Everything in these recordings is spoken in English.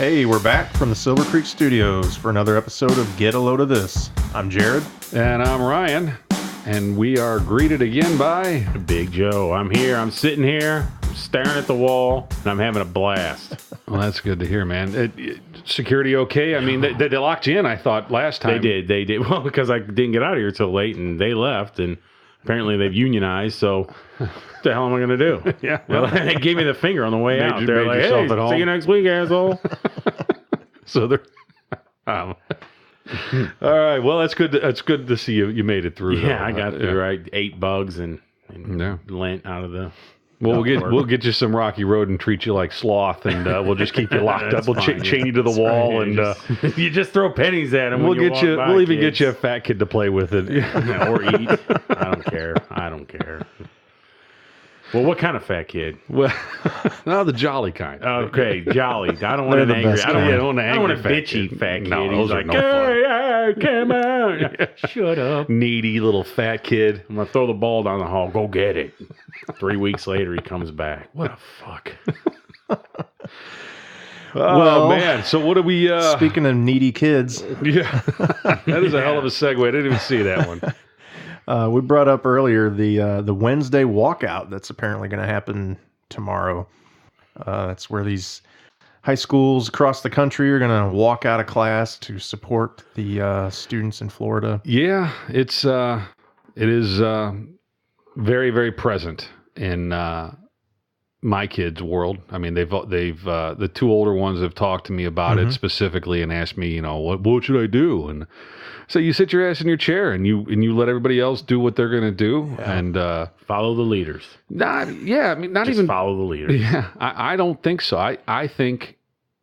Hey, we're back from the Silver Creek Studios for another episode of Get a Load of This. I'm Jared. And I'm Ryan. And we are greeted again by Big Joe. I'm here. I'm sitting here. I'm staring at the wall. And I'm having a blast. Well, that's good to hear, man. Security okay? I mean, they locked you in, I thought, last time. They did. Well, because I didn't get out of here till late and they left. And apparently they've unionized. So what the hell am I going to do? Yeah. Well, they gave me the finger on the way out. They're like, hey, at home. see you next week, asshole. So they're... All right. Well, that's good. That's good to see you made it through. Yeah, though. I got through. Right, 8 bugs and lint out of the... Well, we'll get you some Rocky Road and treat you like sloth, and we'll just keep you locked up. We'll chain you to the wall, and you just throw pennies at them. We'll even get you a fat kid to play with it, or eat. I don't care. Well, what kind of fat kid? Well, no, the jolly kind. Okay, jolly. I don't want an angry. I don't want a bitchy fat kid. No, He's like, hey, come on. Shut up. Needy little fat kid. I'm going to throw the ball down the hall. Go get it. 3 weeks later, he comes back. What a fuck. Well, man. So what do we... Speaking of needy kids. Yeah. That is a hell of a segue. I didn't even see that one. We brought up earlier the Wednesday Walkout that's apparently going to happen tomorrow. That's where these high schools across the country are going to walk out of class to support the students in Florida. Yeah, it is very, very present in my kids' world. I mean, they've the two older ones have talked to me about it specifically and asked me, what should I do? And so you sit your ass in your chair and you let everybody else do what they're going to do and follow the leaders. Not Just even follow the leaders. Yeah, I don't think so. I think,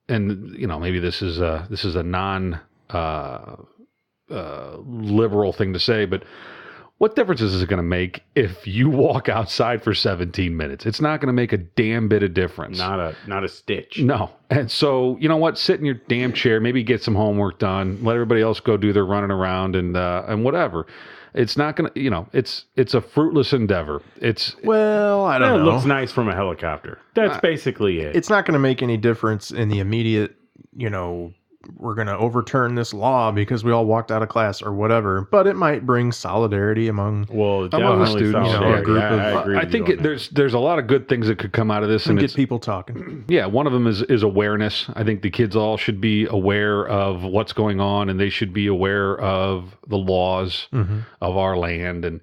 and maybe this is a non liberal thing to say, but what difference is it going to make if you walk outside for 17 minutes? It's not going to make a damn bit of difference. Not a stitch. No. And so, you know what? Sit in your damn chair, maybe get some homework done, let everybody else go do their running around and whatever. It's not going to, it's a fruitless endeavor. I don't know. It looks nice from a helicopter. That's basically it. It's not going to make any difference in the immediate, we're going to overturn this law because we all walked out of class or whatever, but it might bring solidarity among the students. I think there's a lot of good things that could come out of this, and get people talking. Yeah, one of them is awareness. I think the kids all should be aware of what's going on, and they should be aware of the laws of our land, and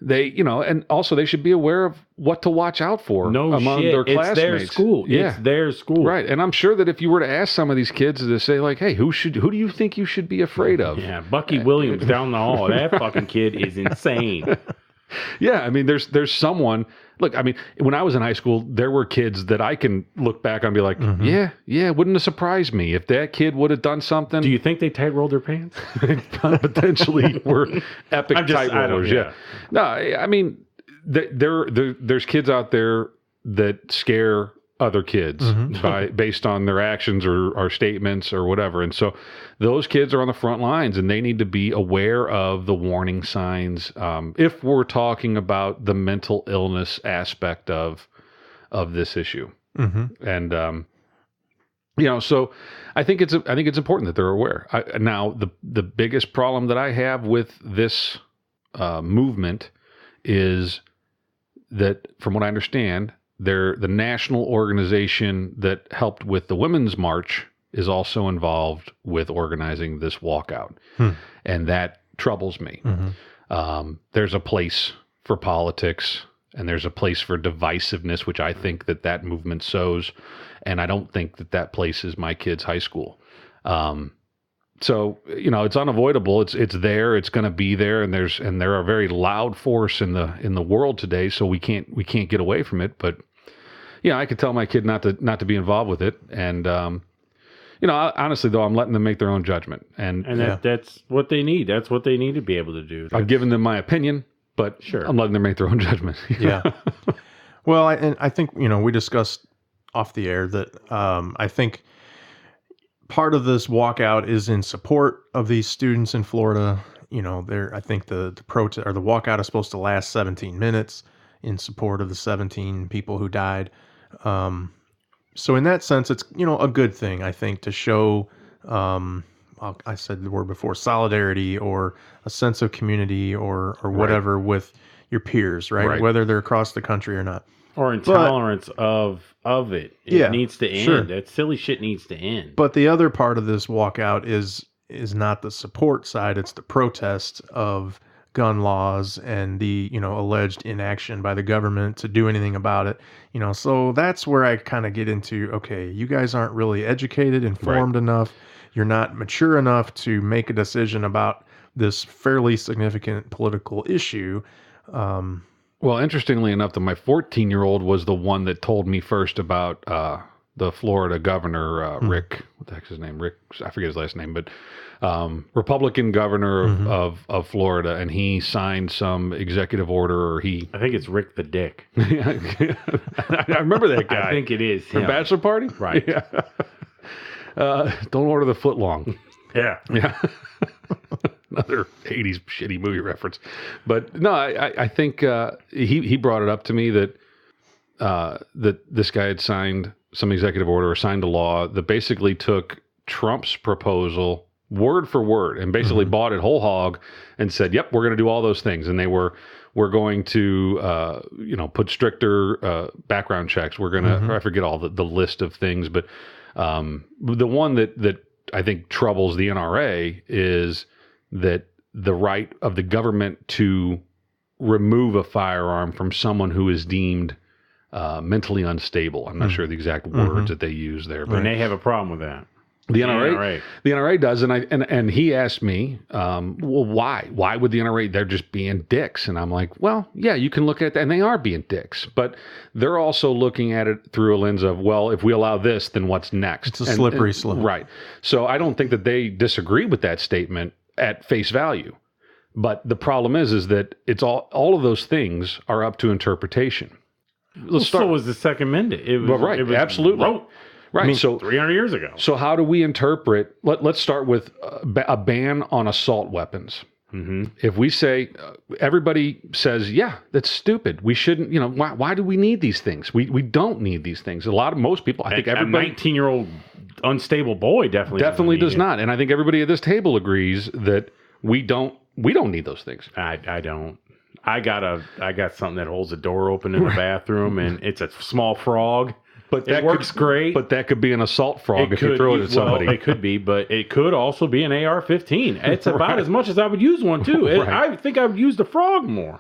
they, and also they should be aware of what to watch out for among their classmates. It's their school. Yeah. It's their school. Right. And I'm sure that if you were to ask some of these kids to say like, hey, who do you think you should be afraid of? Yeah, Bucky Williams down the hall. That fucking kid is insane. Yeah, I mean, there's someone. Look, I mean, when I was in high school, there were kids that I can look back and be like, yeah, wouldn't have surprised me if that kid would have done something. Do you think they tight rolled their pants? Potentially were epic tight rollers. Yeah. No, I mean, there's kids out there that scare other kids based on their actions or statements or whatever. And so those kids are on the front lines and they need to be aware of the warning signs. If we're talking about the mental illness aspect of this issue. And, so I think it's important that they're aware. Now the biggest problem that I have with this movement is that, from what I understand, the national organization that helped with the Women's March is also involved with organizing this walkout. And that troubles me. There's a place for politics and there's a place for divisiveness, which I think that movement sows. And I don't think that place is my kid's high school. So, it's unavoidable. It's there. It's going to be there. And there are very loud force in the world today. So we can't get away from it. But I could tell my kid not to be involved with it. And honestly though, I'm letting them make their own judgment. And that's what they need. That's what they need to be able to do. I've given them my opinion, but sure, I'm letting them make their own judgment. Yeah. Well, I think we discussed off the air that I think part of this walkout is in support of these students in Florida. I think the protest or the walkout is supposed to last 17 minutes in support of the 17 people who died. So in that sense, it's, a good thing, I think, to show, I said the word before, solidarity or a sense of community or whatever with your peers, right? Whether they're across the country or not. Or intolerance of it. It needs to end. Sure. That silly shit needs to end. But the other part of this walkout is not the support side, it's the protest of gun laws and the, alleged inaction by the government to do anything about it. So that's where I kind of get into, okay, you guys aren't really educated, informed enough. You're not mature enough to make a decision about this fairly significant political issue. Well, interestingly enough, my 14-year-old was the one that told me first about the Florida governor, Rick. What the heck's his name? Rick, I forget his last name, but Republican governor of Florida, and he signed some executive order, I think it's Rick the Dick. I remember that guy. I think it is From Bachelor Party? Right. Yeah. Don't order the foot long. Yeah. Another 80s shitty movie reference. But no, I think he brought it up to me that this guy had signed some executive order or signed a law that basically took Trump's proposal word for word and basically bought it whole hog and said, yep, we're going to do all those things. And we're going to, put stricter background checks. We're going to, I forget all the list of things, but the one that I think troubles the NRA is that the right of the government to remove a firearm from someone who is deemed mentally unstable. I'm not sure the exact words that they use there, but and they have a problem with that. The NRA does, and he asked me, well, why? Why would the NRA? They're just being dicks, and I'm like, well, yeah, you can look at that, and they are being dicks, but they're also looking at it through a lens of, well, if we allow this, then what's next? It's a slippery slope, right? So I don't think that they disagree with that statement at face value, but the problem is that it's all of those things are up to interpretation. Let's start. So was the Second Amendment? It was, right? It was Absolutely. Right. So 300 years ago. So how do we interpret? Let's start with a ban on assault weapons. If we say everybody says, yeah, that's stupid. We shouldn't. Why do we need these things? We don't need these things. Most people. I think everybody. A 19-year-old unstable boy definitely does not. And I think everybody at this table agrees that we don't need those things. I don't. I got something that holds a door open in the bathroom, and it's a small frog. But that works great. But that could be an assault frog if you throw it at somebody. Well, it could be, but it could also be an AR-15. It's about as much as I would use one, too. I think I would use the frog more.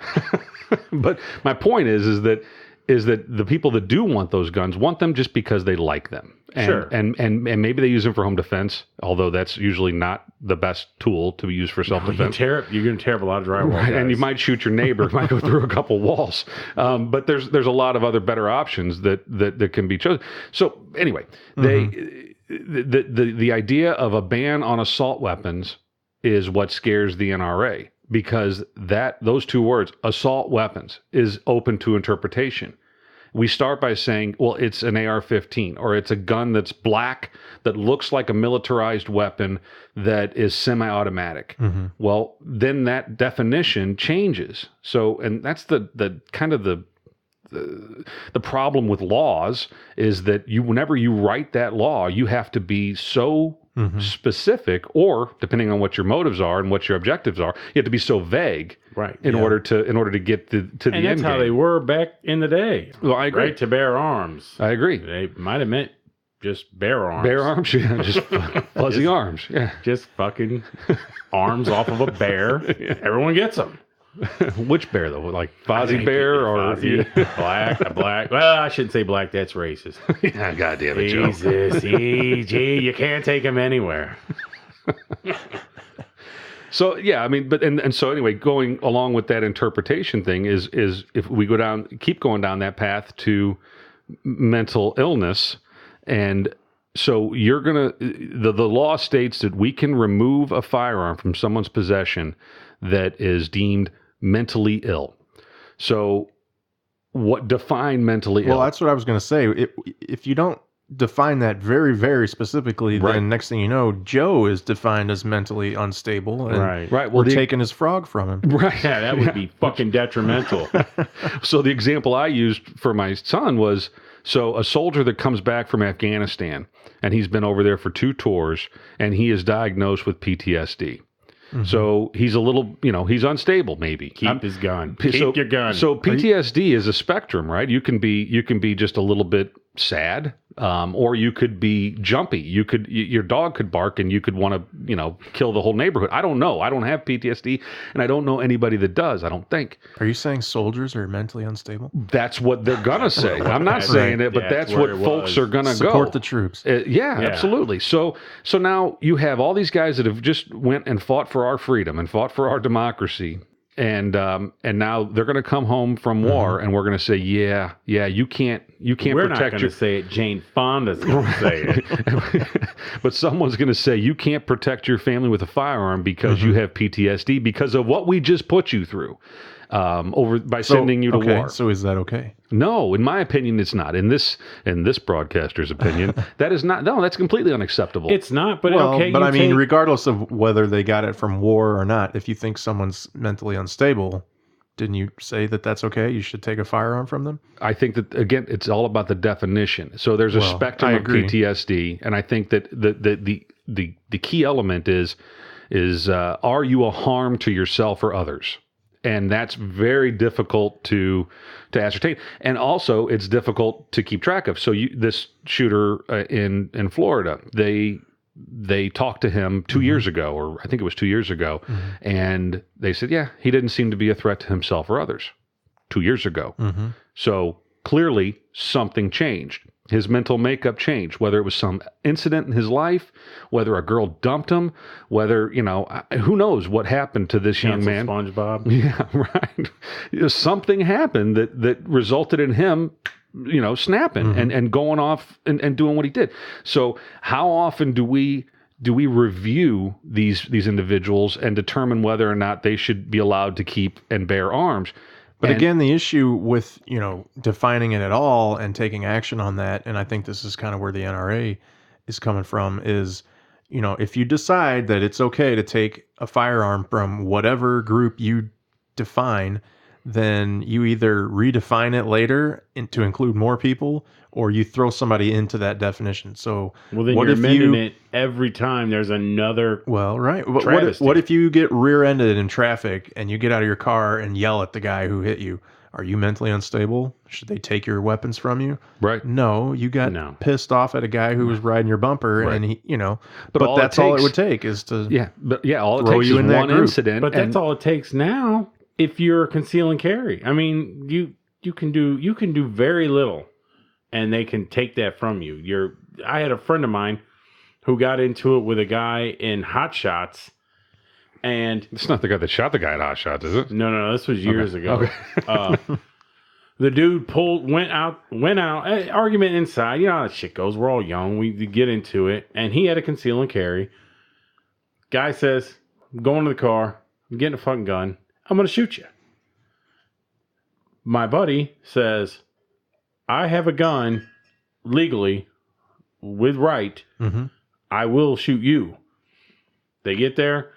But my point is that the people that do want those guns want them just because they like them. And, sure. And maybe they use them for home defense, although that's usually not the best tool to be used for self-defense. You're going to tear up a lot of drywall. Right, and you might shoot your neighbor. It might go through a couple walls. But there's a lot of other better options that can be chosen. So anyway, the idea of a ban on assault weapons is what scares the NRA, because those two words, assault weapons, is open to interpretation. We start by saying, well, it's an AR-15, or it's a gun that's black that looks like a militarized weapon that is semi-automatic. Well, then that definition changes. So, and that's the kind of the problem with laws is that whenever you write that law, you have to be so specific, or depending on what your motives are and what your objectives are, you have to be so vague, right? In order to get to the end. That's how they were back in the day. Well, I agree. Right, to bear arms. I agree. They might have meant just bear arms. Bear arms, yeah, just fuzzy arms, yeah, just fucking arms off of a bear. Yeah. Everyone gets them. Which bear though? Like Fozzie Bear or black? Well, I shouldn't say black. That's racist. Yeah, God damn it, Joe. Jesus, you can't take him anywhere. So yeah, I mean, but and so anyway, going along with that interpretation thing is if we keep going down that path to mental illness, and so the law states that we can remove a firearm from someone's possession that is deemed mentally ill. So what define mentally ill? Well, that's what I was going to say. If you don't define that very, very specifically, then next thing you know, Joe is defined as mentally unstable, and right. Well, we're taking his frog from him. Right. Yeah, that would be fucking detrimental. So the example I used for my son was So a soldier that comes back from Afghanistan and he's been over there for 2 tours and he is diagnosed with PTSD. So he's a little, he's unstable. Maybe Keep his gun. Keep your gun. So PTSD is a spectrum, right? You can be just a little bit sad, or you could be jumpy. Your dog could bark, and you could want to, kill the whole neighborhood. I don't know. I don't have PTSD, and I don't know anybody that does. I don't think. Are you saying soldiers are mentally unstable? That's what they're gonna say. I'm not saying it, but that's what folks are gonna go support the troops. Yeah, absolutely. So now you have all these guys that have just went and fought for our freedom and fought for our democracy. And now they're going to come home from war, and we're going to say, yeah, you can't We're protect not going to say it. Jane Fonda's going to say it. But someone's going to say you can't protect your family with a firearm because you have PTSD because of what we just put you through by sending you to war. So is that okay? No, in my opinion, it's not. In this broadcaster's opinion, that is not. No, that's completely unacceptable. It's not. But but I mean, regardless of whether they got it from war or not, if you think someone's mentally unstable, didn't you say that that's okay? You should take a firearm from them? I think that, again, it's all about the definition. So there's a spectrum of PTSD, and I think that the key element is are you a harm to yourself or others? And that's very difficult to ascertain. And also, it's difficult to keep track of. So this shooter in Florida, they talked to him 2 years ago, or I think it was 2 years ago, and they said, yeah, he didn't seem to be a threat to himself or others 2 years ago. So clearly, something changed. His mental makeup changed, whether it was some incident in his life, whether a girl dumped him, whether, who knows what happened to this young man. SpongeBob. Yeah, right. Something happened that resulted in him, snapping and going off and doing what he did. So how often do we review these individuals and determine whether or not they should be allowed to keep and bear arms? But again, the issue with, defining it at all and taking action on that, and I think this is kind of where the NRA is coming from, is, if you decide that it's okay to take a firearm from whatever group you define, then you either redefine it later to include more people, or you throw somebody into that definition. So, well, then you're amending it every time there's another. Well, right. What if you get rear-ended in traffic and you get out of your car and yell at the guy who hit you? Are you mentally unstable? Should they take your weapons from you? Right. No, you got pissed off at a guy who was riding your bumper, and he, But that's all it would take is to all it takes is one incident. But that's all it takes now. If you're conceal and carry, I mean, you can do very little, and they can take that from you. I had a friend of mine who got into it with a guy in Hot Shots, and it's not the guy that shot the guy at Hot Shots, is it? No, this was years ago. Okay. The dude went out. Argument inside. You know how that shit goes. We're all young. We get into it, and he had a conceal and carry. Guy says, "I'm going to the car. I'm getting a fucking gun. I'm going to shoot you." My buddy says, "I have a gun legally with right. I will shoot you." They get there.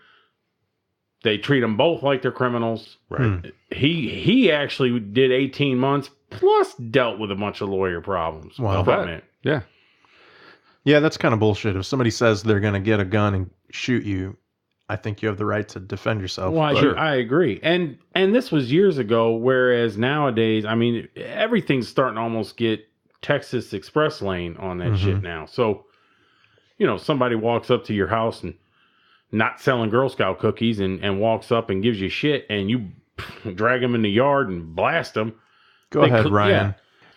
They treat them both like they're criminals. Right. He actually did 18 months plus dealt with a bunch of lawyer problems. Wow. Yeah. Yeah, that's kind of bullshit. If somebody says they're going to get a gun and shoot you, I think you have the right to defend yourself. Well, I agree. And this was years ago, whereas nowadays, I mean, everything's starting to almost get Texas Express lane on that shit now. So, somebody walks up to your house and not selling Girl Scout cookies and walks up and gives you shit, and you drag them in the yard and blast them. Go ahead, Ryan. Yeah.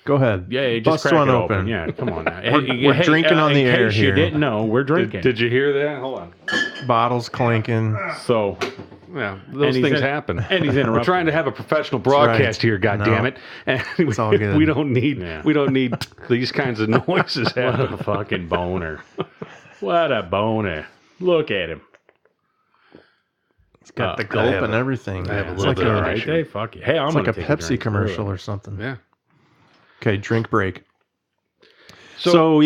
Go ahead. Yeah, just crack it open. Yeah, come on now. we're drinking on the air here. In case you didn't know, we're drinking. Did you hear that? Hold on. Bottles clinking. So, yeah, those things happen. And he's interrupting. We're trying to have a professional broadcast here, goddammit. And it's all good. We don't need these kinds of noises happening. What a fucking boner. What a boner. Look at him. It's got the gulp and everything. I have a little bit of right there. Fuck it. Hey, it's like a Pepsi commercial or something. Yeah. Okay, drink break. So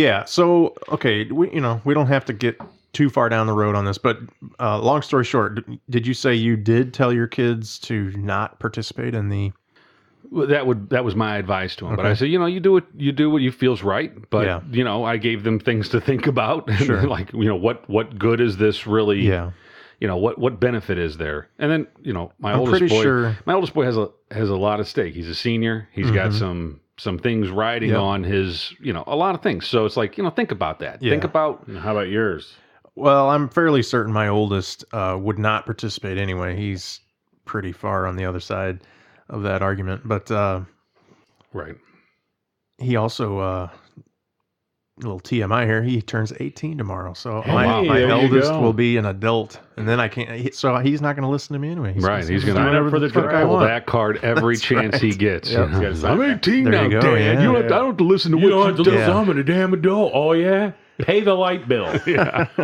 okay, we don't have to get too far down the road on this, but long story short, did you say you did tell your kids to not participate in the that was my advice to him. But I said, you do what you feels right. But I gave them things to think about. Sure. Like, what good is this really? Yeah. What benefit is there? And then, my I'm oldest pretty boy has a lot at stake. He's a senior. He's got some things riding on his, a lot of things. So it's like, think about that. Yeah. Think about. How about yours? Well, I'm fairly certain my oldest would not participate anyway. He's pretty far on the other side of that argument. But right. He also, a little TMI here, he turns 18 tomorrow. So Hey, my eldest go. will be an adult. And then I can't, so he's not going to listen to me anyway. He's going to sign up for the fuck I draft. pull want. that card every chance he gets. Yep. You know? He's gotta I'm 18 There now, you go, Dad. yeah. I don't have to listen to You what don't have to do. listen. I'm a damn adult. Oh, yeah? Pay the light bill.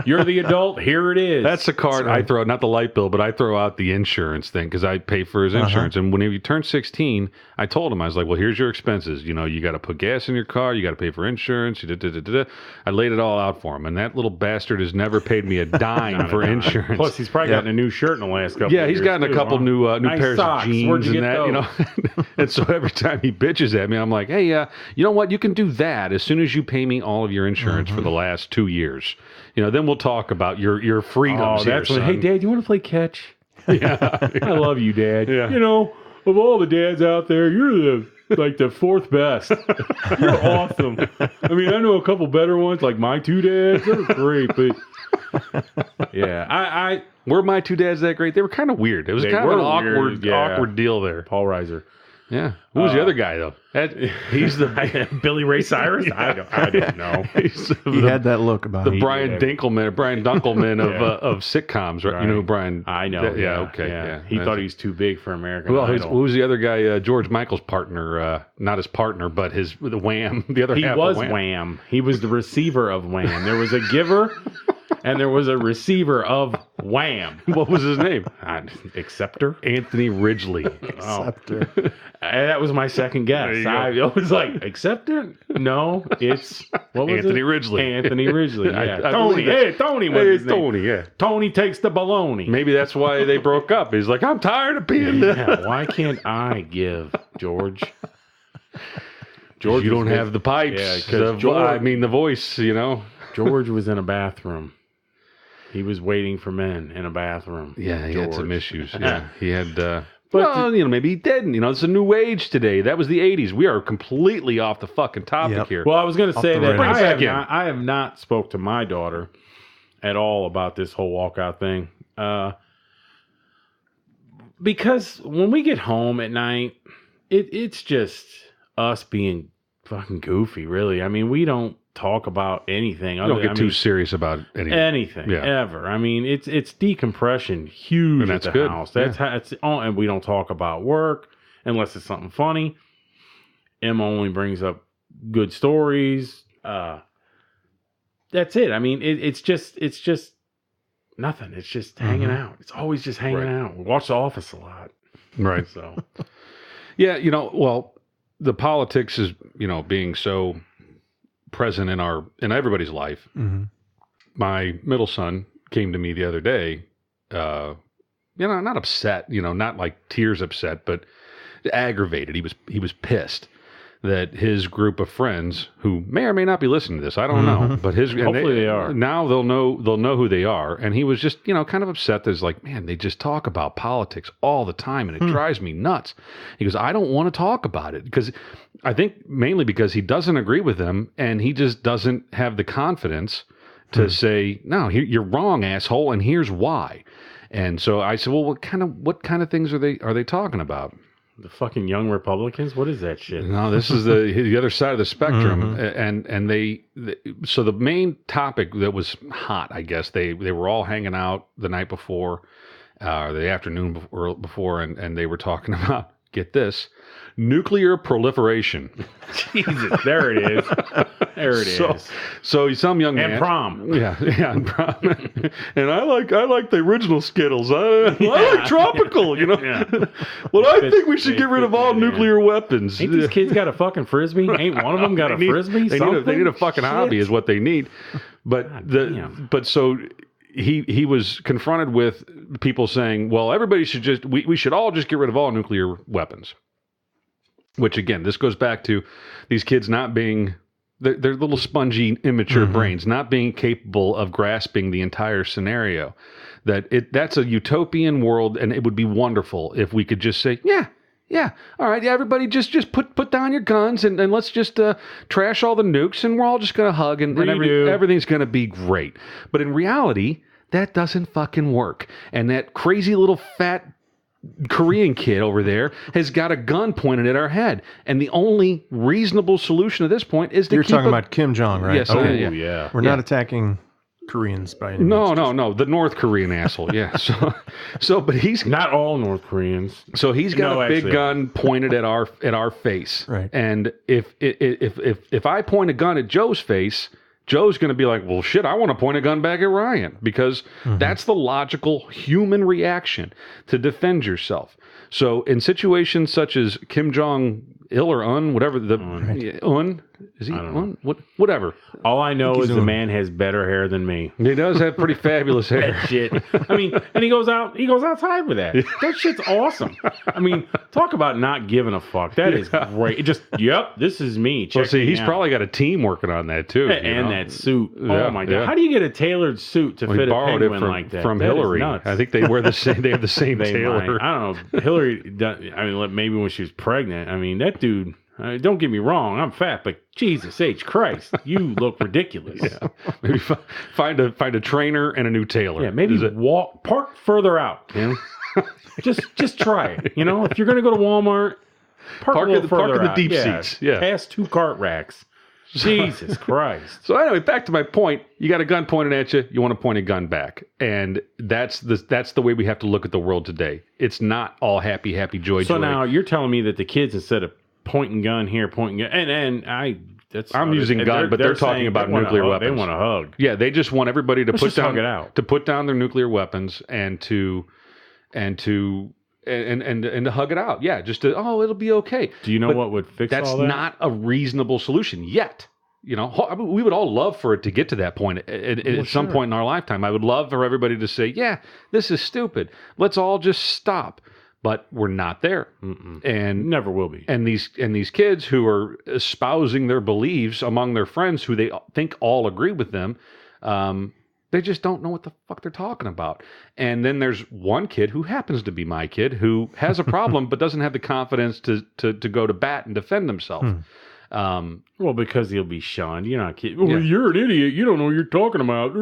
You're the adult. Here it is. That's the card I throw, not the light bill, but I throw out the insurance thing because I pay for his insurance. And when he turned 16, I told him, I was like, well, here's your expenses. You got to put gas in your car. You got to pay for insurance. I laid it all out for him. And that little bastard has never paid me a dime for insurance. Plus, he's probably gotten a new shirt in the last couple of Yeah, years. he's gotten a couple new Nice pairs socks. of jeans Where'd you and get that, those? And so every time he bitches at me, I'm like, hey, you know what? You can do that as soon as you pay me all of your insurance for the last 2 years. Then we'll talk about your freedoms. Oh, that's when, hey, Dad, you want to play catch? Yeah. I love you, Dad. Yeah. Of all the dads out there, you're the fourth best. You're awesome. I mean, I know a couple better ones, like my two dads. They're great, but yeah, were my two dads that great? They were kind of weird. It was They kind of an were weird, awkward deal there. Paul Reiser. Yeah. Who was the other guy though? He's the Billy Ray Cyrus. I don't know. He had that look about the him. Brian Dunkelman of sitcoms, right? You know who Brian? I know. Okay. Yeah. He thought he was too big for American Well, Idol. who was the other guy? George Michael's partner, not his partner, but the Wham. The other He half was of Wham. He was the receiver of Wham. There was a giver, and there was a receiver of Wham. What was his name? Acceptor. Anthony Ridgely. Acceptor. That was my second guess. There you I was like, Acceptor? No, it's what was Anthony it? Ridgely. Anthony Ridgely. Yeah, I Tony. believe that. Hey, Tony was his name. Tony. Yeah. Tony takes the baloney. Maybe that's why they broke up. He's like, I'm tired of being the. Yeah, why can't I give George? George, you don't have the pipes. Yeah, because the voice. George was in a bathroom. He was waiting for men in a bathroom. Yeah, he George. had some issues. Yeah, he had. Maybe he didn't. It's a new age today. That was the 80s. We are completely off the fucking topic here. Well, I was going to say that Bring it back in. I have not spoke to my daughter at all about this whole walkout thing. Because when we get home at night, it's just us being fucking goofy, really. I mean, we don't talk about anything. Don't get too serious about anything. Ever. I mean, it's decompression huge and that's at the good. house. That's how it's and we don't talk about work unless it's something funny. Emma only brings up good stories. That's it. I mean, it's just nothing. It's just hanging out. It's always just hanging out. We watch The Office a lot. Right. So yeah, the politics is, being so present in everybody's life. Mm-hmm. My middle son came to me the other day, not upset, not like tears upset, but aggravated. He was pissed that his group of friends, who may or may not be listening to this, I don't know, but hopefully they are. Now they'll know who they are, and he was just kind of upset that it's like, man, they just talk about politics all the time, and it drives me nuts. He goes, I don't want to talk about it because I think mainly because he doesn't agree with them, and he just doesn't have the confidence to say, no, you're wrong, asshole, and here's why. And so I said, well, what kind of things are they talking about? the fucking young Republicans. What is that shit? No, this is the other side of the spectrum, and so the main topic that was hot, I guess they were all hanging out the night before, the afternoon before, and they were talking about, get this, nuclear proliferation. Jesus, there it is. There it is. So some young man. And prom. Yeah, and prom. And I like the original Skittles. I like tropical, Yeah. Well, I think we should get rid of all nuclear weapons. Ain't these kids got a fucking Frisbee? Ain't one of them got a Frisbee? They need a fucking hobby is what they need. But so he was confronted with people saying, well, everybody should we should all just get rid of all nuclear weapons. which again, this goes back to these kids not being, their little spongy, immature brains, not being capable of grasping the entire scenario. That's a utopian world, and it would be wonderful if we could just say, yeah, all right, yeah, everybody just put down your guns and let's just trash all the nukes, and we're all just going to hug, and everything's going to be great. But in reality, that doesn't fucking work. And that crazy little fat Korean kid over there has got a gun pointed at our head. And the only reasonable solution at this point is to You're talking about Kim Jong, right? Yes, yeah. We're not attacking Koreans by any means. No, the North Korean asshole. Yeah. But he's not all North Koreans. So he's got a big gun pointed at our face. Right. And if I point a gun at Joe's face, Joe's going to be like, well, shit, I want to point a gun back at Ryan, because that's the logical human reaction to defend yourself. So in situations such as Kim Jong-il or whatever is he Un? Whatever. All I know is the man has better hair than me. He does have pretty fabulous hair. That shit. I mean, and he goes outside with that. That shit's awesome. I mean, talk about not giving a fuck. That is great. This is me. Well, see, he's probably got a team working on that too. And that suit. Oh my God. How do you get a tailored suit to fit a penguin like that? From Hillary. I think they wear the same. They have the same tailor. I don't know. Hillary. I mean, maybe when she was pregnant. I mean, that dude. Don't get me wrong, I'm fat, but Jesus H. Christ, you look ridiculous. Yeah. Maybe find a trainer and a new tailor. Yeah, maybe park further out. You know? just try it. You know, if you're going to go to Walmart, park in the deep seats. Yeah, past 2 cart racks. Jesus Christ. So anyway, back to my point. You got a gun pointed at you. You want to point a gun back, and that's the way we have to look at the world today. It's not all happy, joy. So now you're telling me that the kids, instead of pointing gun here, I'm using gun, but they're talking about nuclear weapons. They want to hug. Yeah, they just want everybody to put down their nuclear weapons and to hug it out. Yeah, it'll be okay. Do you know what would fix all that? That's not a reasonable solution yet. You know, we would all love for it to get to that point at some point in our lifetime. I would love for everybody to say, yeah, this is stupid. Let's all just stop. But we're not there. And never will be. And these kids who are espousing their beliefs among their friends who they think all agree with them, they just don't know what the fuck they're talking about. And then there's one kid who happens to be my kid who has a problem but doesn't have the confidence to go to bat and defend himself. Well, because he'll be shunned. You're not kidding. Well, you're an idiot. You don't know what you're talking about.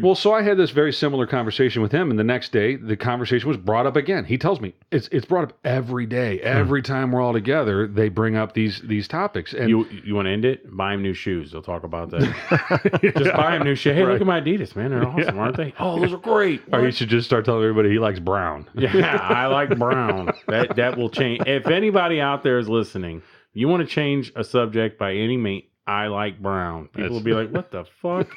Well, so I had this very similar conversation with him, and the next day, the conversation was brought up again. He tells me it's brought up every day. Every time we're all together, they bring up these topics. And you want to end it? Buy him new shoes. They'll talk about that. Just buy him new shoes. Hey, look at my Adidas, man. They're awesome, aren't they? Oh, those are great. Or you should just start telling everybody he likes brown. Yeah, I like brown. That will change. If anybody out there is listening, you want to change a subject by any means, I like brown. People will be like, what the fuck?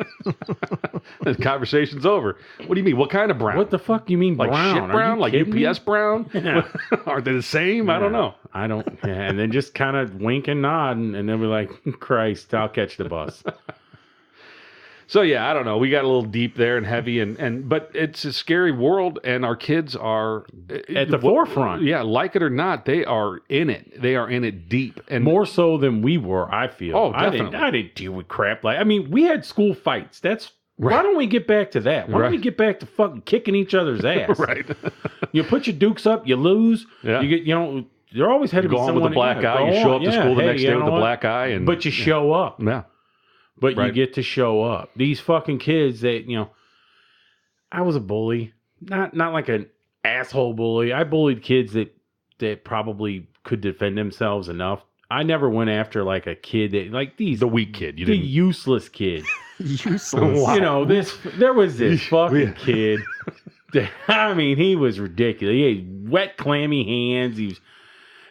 The conversation's over. What do you mean? What kind of brown? What the fuck you mean like brown? Shit brown? Like UPS brown? Yeah. Are they the same? Yeah. I don't know. I don't. Yeah. And then just kind of wink and nod, and they'll be like, Christ, I'll catch the bus. So yeah, I don't know. We got a little deep there and heavy, but it's a scary world, and our kids are at the forefront. Yeah, like it or not, they are in it. They are in it deep, and more so than we were. I feel. Oh, definitely. I didn't deal with crap like. I mean, we had school fights. That's right. Why don't we get back to that? Why don't we get back to fucking kicking each other's ass? Right. You put your dukes up, you lose. Yeah. You get. There always had to be someone with a black eye. You show up to school the next day with a black eye, but you show up. Yeah. But you get to show up. These fucking kids that, I was a bully. Not like an asshole bully. I bullied kids that probably could defend themselves enough. I never went after like a kid that like the weak kid. The useless kid. Useless. Wow. There was this fucking kid. I mean, he was ridiculous. He had wet, clammy hands.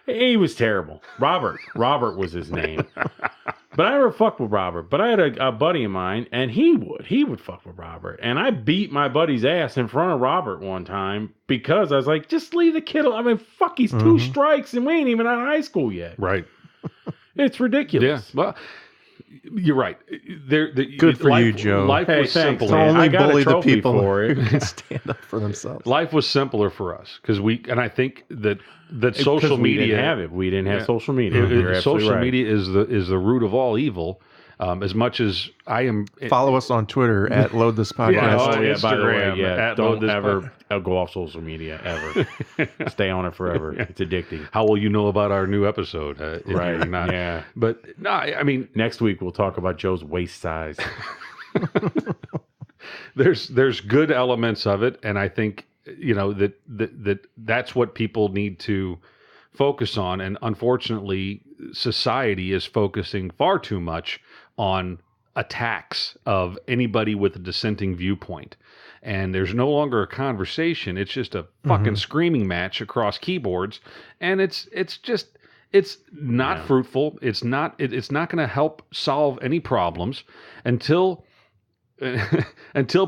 He was terrible. Robert was his name. But I never fucked with Robert. But I had a buddy of mine, and he would fuck with Robert. And I beat my buddy's ass in front of Robert one time because I was like, just leave the kid alone. I mean, fuck, he's 2 strikes, and we ain't even out of high school yet. Right. It's ridiculous. Yeah. Well, you're right. Good for you, Joe. Life was thanks, simpler. man. Only I got a bully the trophy people for it. who can stand up for themselves. Life was simpler for us because and I think that social We media didn't have it. We didn't have social media. You're absolutely social right. media is the root of all evil. As much as I am, Follow us on Twitter at Load This Podcast. By the way, Instagram, don't ever go off social media ever. Stay on it forever. It's addicting. how will you know about our new episode? If you're not. Yeah. But no, I mean, Next week we'll talk about Joe's waist size. there's good elements of it, and I think that's what people need to focus on. And unfortunately, society is focusing far too much on attacks of anybody with a dissenting viewpoint. And there's no longer a conversation. It's just a fucking screaming match across keyboards. And it's not fruitful. It's not going to help solve any problems until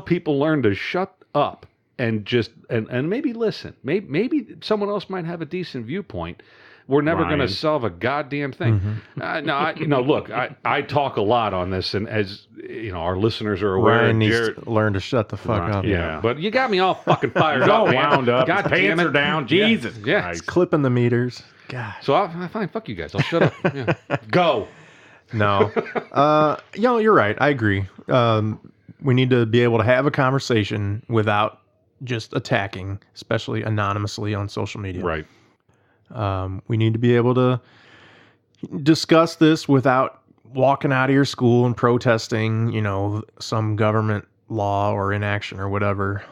people learn to shut up and just and maybe listen. Maybe someone else might have a decent viewpoint. We're never going to solve a goddamn thing. Look, I talk a lot on this, and as you know, our listeners are aware. Ryan needs to learn to shut the fuck up. Yeah, but you got me all fucking fired up, all man. wound up. God His damn pants it. are down. Jesus Yeah. Christ. Clipping the meters. God. So I fine, fuck you guys. I'll shut up. Yeah. Go. No. You're right. I agree. We need to be able to have a conversation without just attacking, especially anonymously on social media. Right. We need to be able to discuss this without walking out of your school and protesting, some government law or inaction or whatever.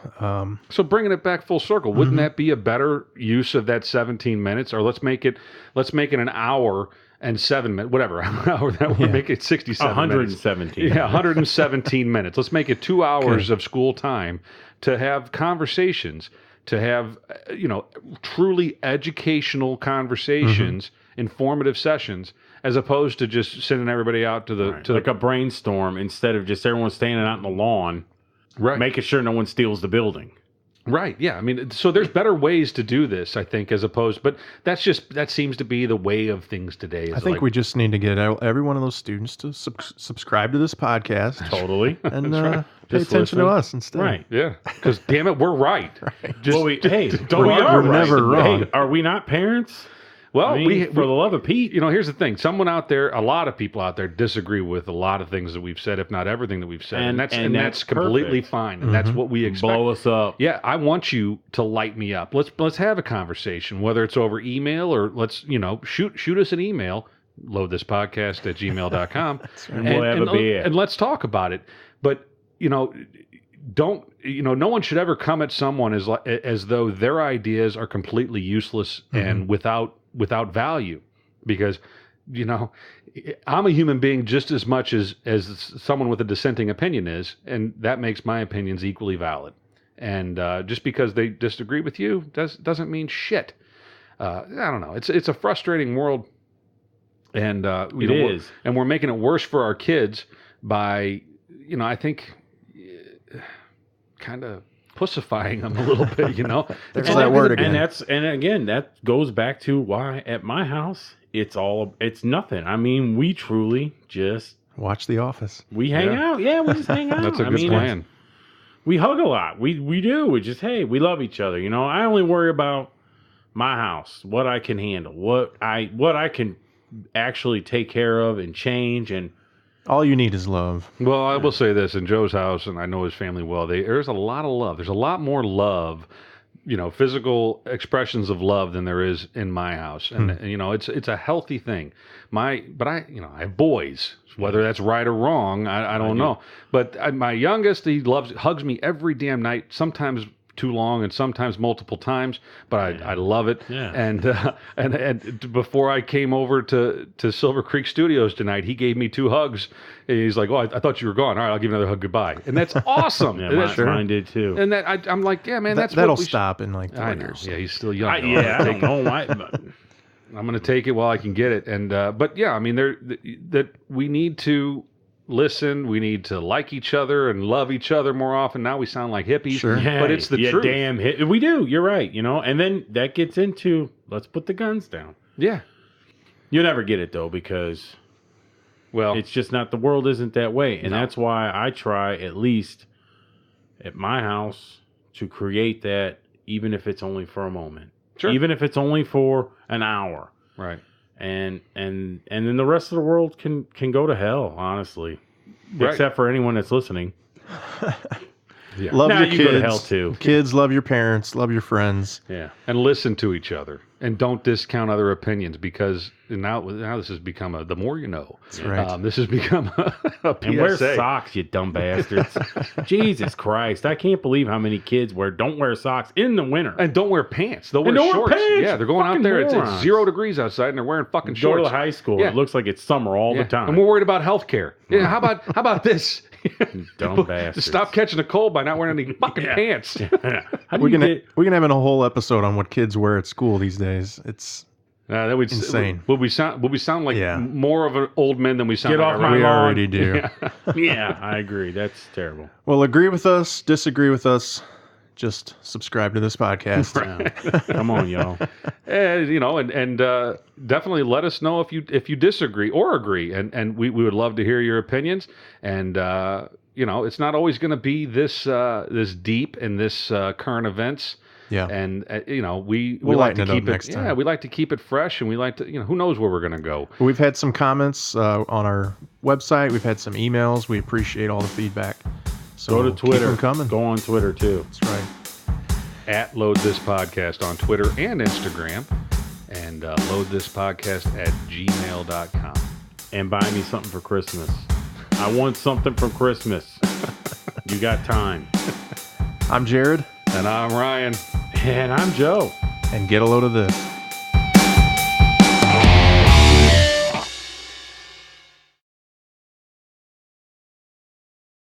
So bringing it back full circle, wouldn't that be a better use of that 17 minutes? Or let's make it an hour and 7 minutes, whatever. Hour that would make it 67 117. minutes. Yeah, 117 minutes. Let's make it 2 hours of school time to have conversations, to have truly educational conversations, informative sessions, as opposed to just sending everybody out to like a brainstorm instead of just everyone standing out in the lawn, right, making sure no one steals the building. Right. Yeah. I mean, so there's better ways to do this, I think, as opposed, but that seems to be the way of things today. I think we just need to get every one of those students to subscribe to this podcast. Totally. And pay Just attention to listen. us instead. Right. Yeah. Because damn it, we're right. Just, We're we're never wrong. Hey, are we not parents? well, I mean, for the love of Pete. here's the thing. A lot of people out there disagree with a lot of things that we've said, if not everything that we've said. And that's completely perfect. fine. And that's what we expect. Blow us up. Yeah, I want you to light me up. Let's have a conversation, whether it's over email or let's, shoot us an email, loadthispodcast@gmail.com. And we'll have a beer. And let's talk about it. But, no one should ever come at someone as though their ideas are completely useless and without value, because I'm a human being just as much as someone with a dissenting opinion is, and that makes my opinions equally valid. And just because they disagree with you doesn't mean shit. I don't know. It's a frustrating world, and It is. and we're making it worse for our kids by I think kind of pussifying them a little bit. There's that word again. And again, that goes back to why at my house it's nothing. I mean, we truly just Watch The Office. we hang out. Yeah, we just hang out. That's a I good mean, plan. we hug a lot. We do. We just we love each other. I only worry about my house, what I can handle, what I can actually take care of and change. And All you need is love. Well, I will say this, in Joe's house, and I know his family well, there's a lot of love. There's a lot more love, physical expressions of love than there is in my house. And, it's a healthy thing. I have boys, whether that's right or wrong, I don't know. But my youngest, he hugs me every damn night, sometimes too long and sometimes multiple times, but I love it. Yeah. And before I came over to Silver Creek Studios tonight, he gave me 2 hugs. And he's like, "Oh, I thought you were gone. All right, I'll give you another hug goodbye." And that's awesome. yeah, And mine did too. And I'm like, yeah, man, That'll what we stop in like 4 I know. years. Yeah, he's still young. I don't know why. But I'm going to take it while I can get it. And but yeah, I mean, that we need to listen. We need to like each other and love each other more often. Now we sound like hippies, Sure. but it's the truth. Damn hit. We do. You're right. And then that gets into let's put the guns down. Yeah. You'll never get it though because Well, it's just not, the world isn't that way. And that's why I try, at least at my house, to create that, even if it's only for a moment. Sure. Even if it's only for an hour. Right. And then the rest of the world can go to hell, honestly. Right. Except for anyone that's listening. Yeah. Love your kids. You go to hell too. Kids, love your parents, love your friends. Yeah. And listen to each other. And don't discount other opinions, because now this has become the more you know. That's right. This has become a PSA. And wear socks, you dumb bastards. Jesus Christ. I can't believe how many kids don't wear socks in the winter. And don't wear pants. They'll wear shorts. Yeah, they're going out there. It's 0 degrees outside and they're wearing fucking shorts. Go to the high school. Yeah. It looks like it's summer all the time. And we're worried about health care. Yeah, how about this? Dumb bastards. Stop catching a cold by not wearing any fucking pants. We can have a whole episode on what kids wear at school these days. It's that would insane. Would we sound like more of an old men than we sound? Get like off my lawn. We already do. Yeah, I agree. That's terrible. Well, agree with us, disagree with us. Just subscribe to this podcast. Right. Come on, y'all. And definitely let us know if you disagree or agree, and we would love to hear your opinions. And it's not always going to be this deep in this current events. Yeah. And we like to keep it next time. we like to keep it fresh, and we like to who knows where we're going to go. We've had some comments on our website. We've had some emails. We appreciate all the feedback. So go to Twitter. Keep them coming. Go on Twitter too. That's right. At Load This Podcast on Twitter and Instagram, and loadthispodcast@gmail.com. And buy me something for Christmas. I want something for Christmas. You got time. I'm Jared. And I'm Ryan. And I'm Joe. And get a load of this.